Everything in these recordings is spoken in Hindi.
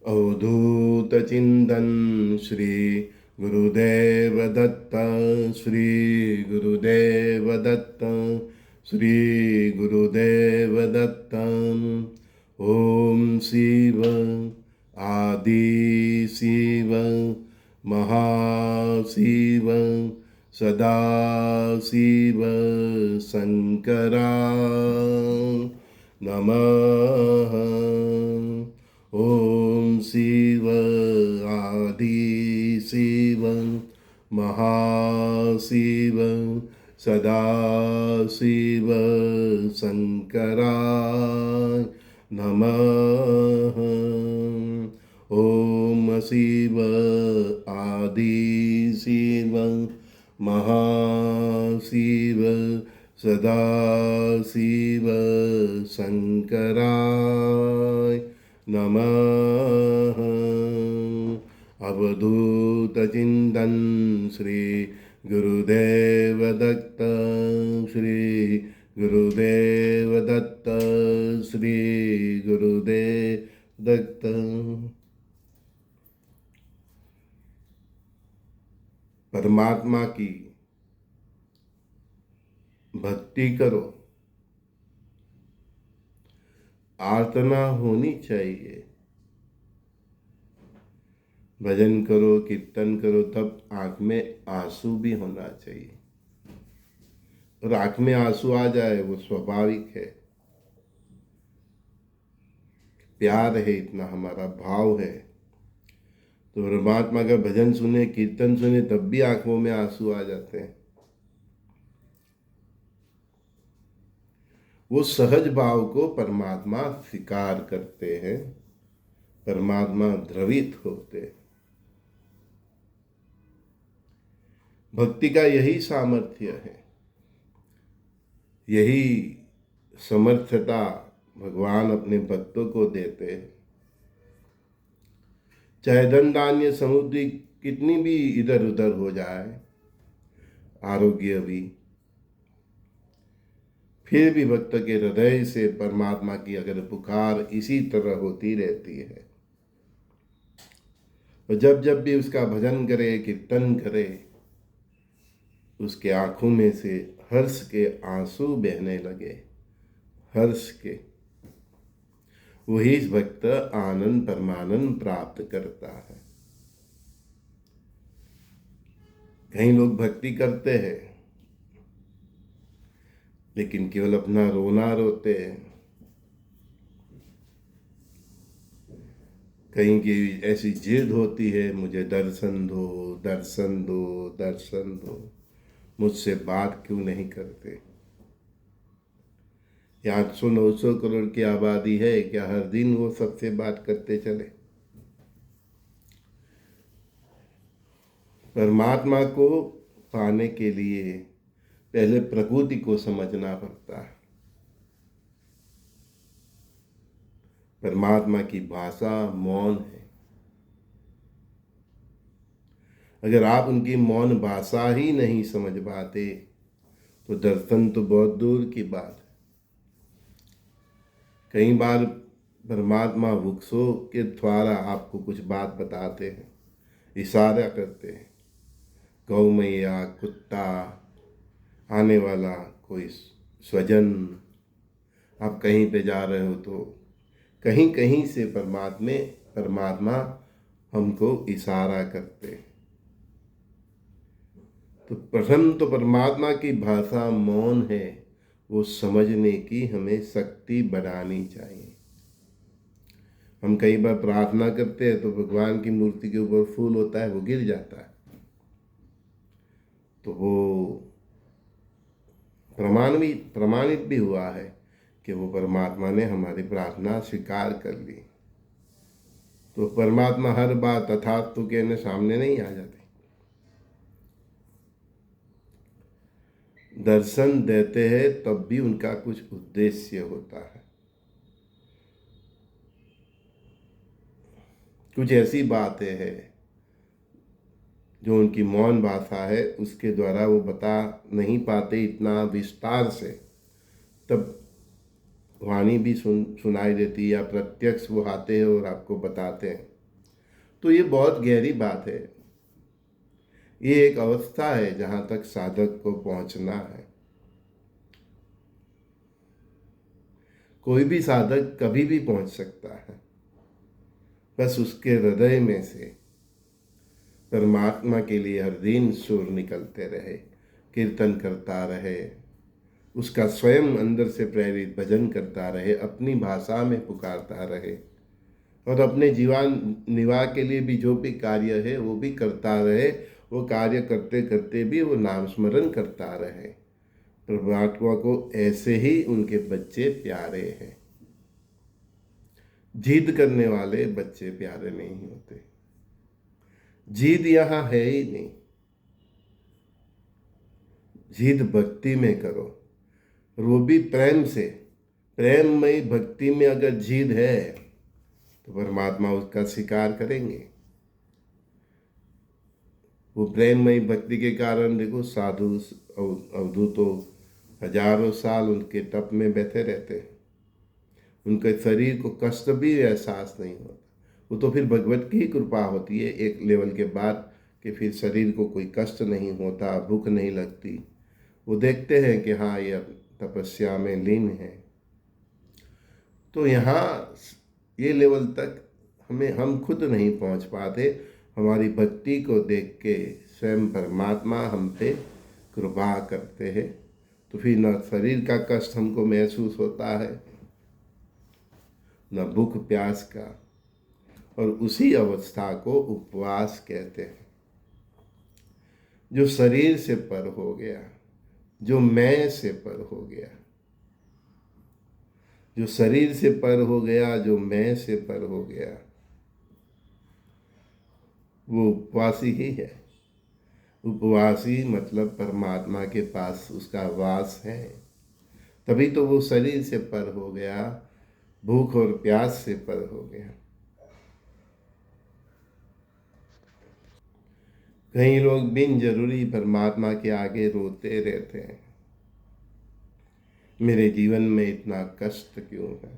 अवधूत चिंतन श्री गुरुदेव दत्त, श्री गुरुदेव दत्त, श्री गुरुदेव दत्त। ओम शिव आदि शिव महाशिव सदा शिव शंकरा नमः। ओम शिव आदि शिव महाशिव सदा शिव शंकराय नमः। ओम शिव आदि शिव महाशिव सदा शिव शंकराय नमः। अवधूत चिंतन श्री गुरुदेव दत्त, श्री गुरुदेव दत्त, श्री गुरुदेव दत्त। परमात्मा की भक्ति करो, आर्तना होनी चाहिए। भजन करो, कीर्तन करो, तब आंख में आंसू भी होना चाहिए। और आंख में आंसू आ जाए वो स्वाभाविक है। प्यार है, इतना हमारा भाव है। तो परमात्मा का भजन सुने, कीर्तन सुने, तब भी आंखों में आंसू आ जाते हैं। वो सहज भाव को परमात्मा स्वीकार करते हैं, परमात्मा द्रवित होते हैं। भक्ति का यही सामर्थ्य है, यही समर्थता भगवान अपने भक्तों को देते हैं। चाहे धन धान्य समुद्री कितनी भी इधर उधर हो जाए, आरोग्य भी, फिर भी भक्त के हृदय से परमात्मा की अगर पुकार इसी तरह होती रहती है, और जब जब भी उसका भजन करे, कीर्तन करे, उसके आंखों में से हर्ष के आंसू बहने लगे। हर्ष के, वही भक्त आनंद परमानंद प्राप्त करता है। कई लोग भक्ति करते हैं लेकिन केवल अपना रोना रोते हैं। कहीं की ऐसी जिद होती है, मुझे दर्शन दो, दर्शन दो, दर्शन दो, मुझसे बात क्यों नहीं करते। 800-900 करोड़ की आबादी है, क्या हर दिन वो सबसे बात करते चले। परमात्मा को पाने के लिए पहले प्रकृति को समझना पड़ता है। परमात्मा की भाषा मौन है। अगर आप उनकी मौन भाषा ही नहीं समझ पाते तो दर्शन तो बहुत दूर की बात है। कई बार परमात्मा वृक्षों के द्वारा आपको कुछ बात बताते हैं, इशारा करते हैं। गौ मैया, कुत्ता, आने वाला कोई स्वजन, आप कहीं पे जा रहे हो तो कहीं कहीं से परमात्मा हमको इशारा करते हैं। तो प्रथम तो परमात्मा की भाषा मौन है, वो समझने की हमें शक्ति बढ़ानी चाहिए। हम कई बार प्रार्थना करते हैं तो भगवान की मूर्ति के ऊपर फूल होता है, वो गिर जाता है, तो वो प्रमाणित भी हुआ है कि वो परमात्मा ने हमारी प्रार्थना स्वीकार कर ली। तो परमात्मा हर बार तथास्तु के सामने नहीं आ जाते। दर्शन देते हैं तब भी उनका कुछ उद्देश्य होता है। कुछ ऐसी बातें हैं जो उनकी मौन भाषा है, उसके द्वारा वो बता नहीं पाते इतना विस्तार से, तब वाणी भी सुनाई देती है, या प्रत्यक्ष वो आते हैं और आपको बताते हैं। तो ये बहुत गहरी बात है। ये एक अवस्था है जहाँ तक साधक को पहुँचना है। कोई भी साधक कभी भी पहुँच सकता है, बस उसके हृदय में से परमात्मा के लिए हर दिन सुर निकलते रहे, कीर्तन करता रहे, उसका स्वयं अंदर से प्रेरित भजन करता रहे, अपनी भाषा में पुकारता रहे, और अपने जीवन निर्वाह के लिए भी जो भी कार्य है वो भी करता रहे। वो कार्य करते करते भी वो नाम स्मरण करता रहे। परमात्मा को ऐसे ही उनके बच्चे प्यारे हैं। जिद करने वाले बच्चे प्यारे नहीं होते। जिद यहाँ है ही नहीं। जिद भक्ति में करो, और वो भी प्रेम से। प्रेममयी भक्ति में अगर जिद है तो परमात्मा उसका स्वीकार करेंगे। वो प्रेममयी भक्ति के कारण देखो साधु अवधूतों हजारों साल उनके तप में बैठे रहते हैं। उनके शरीर को कष्ट भी एहसास नहीं होता। वो तो फिर भगवत की ही कृपा होती है एक लेवल के बाद कि फिर शरीर को कोई कष्ट नहीं होता, भूख नहीं लगती। वो देखते हैं कि हाँ ये तपस्या में लीन है। तो यहाँ ये लेवल तक हम खुद नहीं पहुँच पाते। हमारी भक्ति को देख के स्वयं परमात्मा हम पे कृपा करते हैं। तो फिर न शरीर का कष्ट हमको महसूस होता है, न भूख प्यास का। और उसी अवस्था को उपवास कहते हैं, जो शरीर से पर हो गया, जो मैं से पर हो गया। जो शरीर से पर हो गया, जो मैं से पर हो गया, वो उपवासी ही है। उपवासी मतलब परमात्मा के पास उसका वास है, तभी तो वो शरीर से पर हो गया, भूख और प्यास से पर हो गया। कई लोग बिन जरूरी परमात्मा के आगे रोते रहते हैं, मेरे जीवन में इतना कष्ट क्यों है।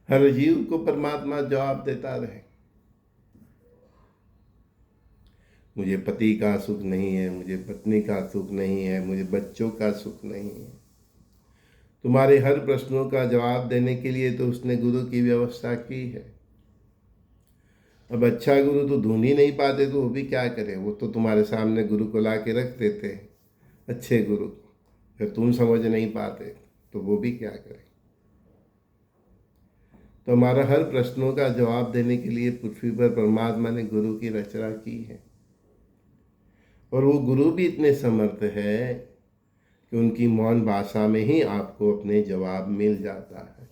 हर जीव को परमात्मा जवाब देता रहे, मुझे पति का सुख नहीं है, मुझे पत्नी का सुख नहीं है, मुझे बच्चों का सुख नहीं है। तुम्हारे हर प्रश्नों का जवाब देने के लिए तो उसने गुरु की व्यवस्था की है। अब अच्छा गुरु तो ढूंढ ही नहीं पाते तो वो भी क्या करे। वो तो तुम्हारे सामने गुरु को ला के रख देते हैं, अच्छे गुरु को। फिर तुम समझ नहीं पाते तो वो भी क्या करे। तो हमारा हर प्रश्नों का जवाब देने के लिए पृथ्वी पर परमात्मा ने गुरु की रचना की है। और वो गुरु भी इतने समर्थ है कि उनकी मौन भाषा में ही आपको अपने जवाब मिल जाता है।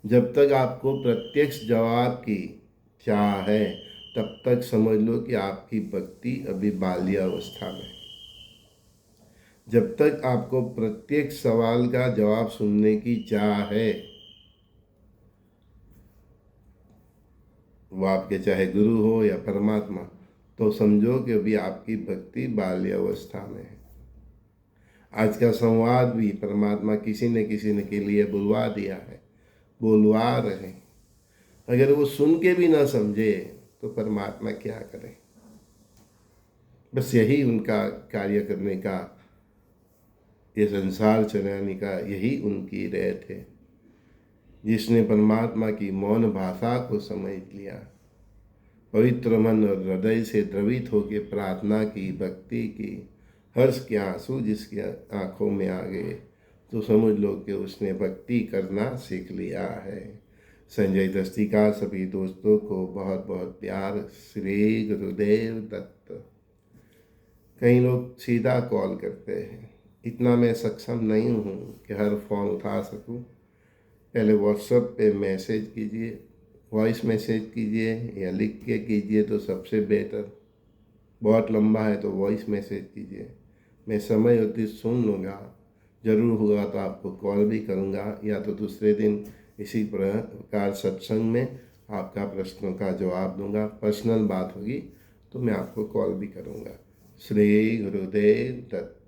जब तक आपको प्रत्यक्ष जवाब की चाह है तब तक समझ लो कि आपकी भक्ति अभी बाल्यावस्था में। जब तक आपको प्रत्येक सवाल का जवाब सुनने की चाह है, वो आपके चाहे गुरु हो या परमात्मा, तो समझो कि अभी आपकी भक्ति बाल्यावस्था में है। आज का संवाद भी परमात्मा किसी न किसी ने के लिए बुलवा दिया है, बोलवा रहे। अगर वो सुन के भी ना समझे तो परमात्मा क्या करे। बस यही उनका कार्य करने का, ये संसार चलाने का यही उनकी रहत है। जिसने परमात्मा की मौन भाषा को समझ लिया, पवित्र मन और हृदय से द्रवित होकर प्रार्थना की, भक्ति की, हर्ष के आंसू जिसकी आंखों में आ गए, तो समझ लो कि उसने भक्ति करना सीख लिया है। संजय दस्ती का सभी दोस्तों को बहुत बहुत प्यार। श्री गुरुदेव दत्त। कई लोग सीधा कॉल करते हैं, इतना मैं सक्षम नहीं हूँ कि हर फ़ोन उठा सकूँ। पहले व्हाट्सएप पे मैसेज कीजिए, वॉइस मैसेज कीजिए या लिख के कीजिए तो सबसे बेटर। बहुत लंबा है तो वॉइस मैसेज कीजिए, मैं समय होती सुन लूँगा। ज़रूर हुआ तो आपको कॉल भी करूँगा, या तो दूसरे दिन इसी प्रकार सत्संग में आपका प्रश्नों का जवाब दूँगा। पर्सनल बात होगी तो मैं आपको कॉल भी करूँगा। श्री गुरुदेव दत्त।